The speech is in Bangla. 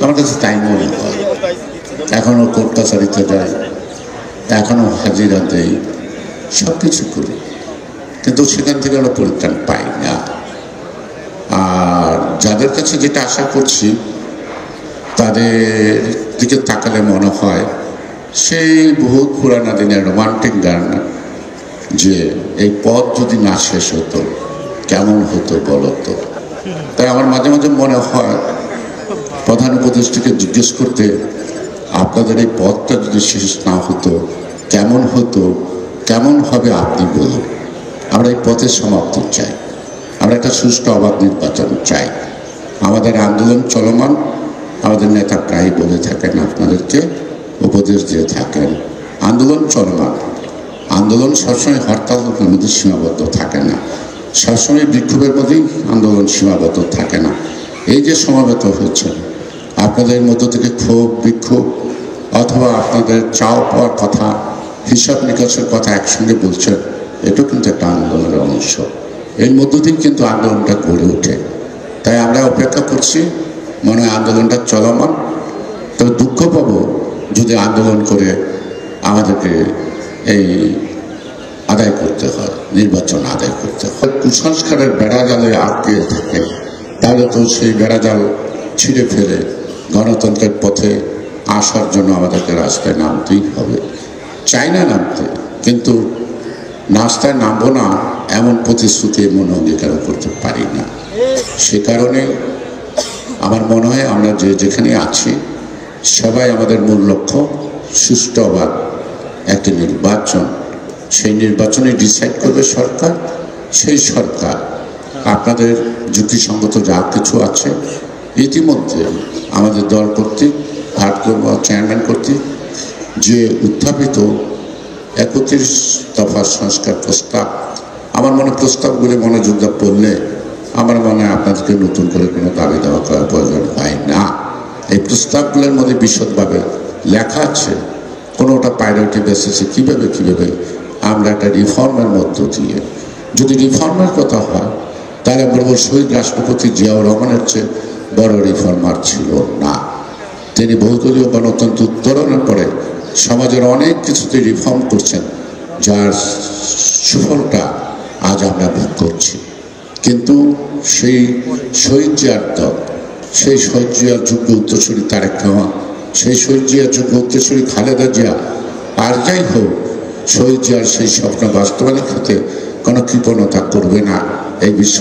আমার কাছে তাই মনে হয়। এখনো কোর্ট কাছারিতে যায়, এখনো হাজিরা দেই, সব কিছু করি, কিন্তু সেখান থেকে আমরা পরিত্রাণ পাই না। আর যাদের কাছে যেটা আশা করছি তাদের দিকে তাকালে মনে হয় সেই বহু পুরানা দিনের রোমান্টিক গান, যে এই পথ যদি না শেষ হতো কেমন হতো বলতো। তাই আমার মাঝে মাঝে মনে হয় প্রধান উপদেষ্টাকে জিজ্ঞেস করতে, আপনাদের এই পথটা যদি শেষ না হতো কেমন হতো, কেমন হবে আপনি বলুন। আমরা এই পথের সমাপ্তি চাই, আমরা একটা সুষ্ঠু অবাধ নির্বাচন চাই। আমাদের আন্দোলন চলমান, আমাদের নেতা প্রায় বলে থাকেন, আপনাদেরকে উপদেশ দিয়ে থাকেন, আন্দোলন চলমান। আন্দোলন সবসময় হরতালের মধ্যে সীমাবদ্ধ থাকে না, সবসময় বিক্ষোভের মধ্যেই আন্দোলন সীমাবদ্ধ থাকে না। এই যে সমাবেত হয়েছে, আপনাদের মধ্য থেকে ক্ষোভ, বিক্ষোভ অথবা আপনাদের চাও পাওয়ার কথা, হিসাব নিকাশের কথা একসঙ্গে বলছেন, এটাও কিন্তু একটা আন্দোলনের অংশ। এর মধ্য দিয়ে কিন্তু আন্দোলনটা গড়ে ওঠে। তাই আমরা অপেক্ষা করছি, মনে হয় আন্দোলনটা চলমান। তবে দুঃখ পাবো যদি আন্দোলন করে আমাদেরকে এই আদায় করতে হয়, নির্বাচন আদায় করতে হয়। কুসংস্কারের বেড়াজালে আটকে থাকে, তাহলে তো সেই বেড়াজাল ছিঁড়ে ফেলে গণতন্ত্রের পথে আসার জন্য আমাদেরকে রাস্তায় নামতেই হবে। চাই না নামতে, কিন্তু রাস্তায় নামবো না এমন প্রতিশ্রুতি মনে অঙ্গীকার করতে পারি না। সে কারণে আমার মনে হয় আমরা যে যেখানে আছি সবাই আমাদের মূল লক্ষ্য সুষ্ঠু অবাধ একটি নির্বাচন। সেই নির্বাচনে ডিসাইড করবে সরকার। সেই সরকার আপনাদের যুক্তিসঙ্গত যা কিছু আছে ইতিমধ্যে আমাদের দল কর্তৃক, ভারপ্রাপ্ত চেয়ারম্যান কর্তৃক যে উত্থাপিত 31 দফা সংস্কার প্রস্তাব, আমার মনে প্রস্তাবগুলি মনোযোগ দিয়ে পড়লে আমার মনে হয় আপনাদেরকে নতুন করে কোনো দাবি দেওয়া করার প্রয়োজন হয় না। এই প্রস্তাবগুলোর মধ্যে বিশদভাবে লেখা আছে কোনোটা প্রায়োরিটি বেসিসে কীভাবে আমরা একটা রিফর্মের মধ্য দিয়ে, যদি রিফর্মের কথা হয় তাহলে বলবো শহীদ রাষ্ট্রপতি জিয়াউর রহমানের চেয়ে বড় রিফর্মার ছিল না। তিনি বহুদলীয় গণতন্ত্র উত্তরণের পরে সমাজের অনেক কিছুতে রিফর্ম করছেন, যার সুফলটা আজ আমরা ভোগ করছি। কিন্তু সেই শহীদ জিয়ার দল, সেই শহীদ জিয়ার যোগ্য উত্তরসূরি তারেক রহমান, সেই শহীদ জিয়ার যোগ্য উত্তরসূরি খালেদা জিয়া, আর যাই হোক শহীদ জিয়ার সেই স্বপ্ন বাস্তবায়নের ক্ষেত্রে কোনো কৃপণতা করবে না, এই বিশ্বাস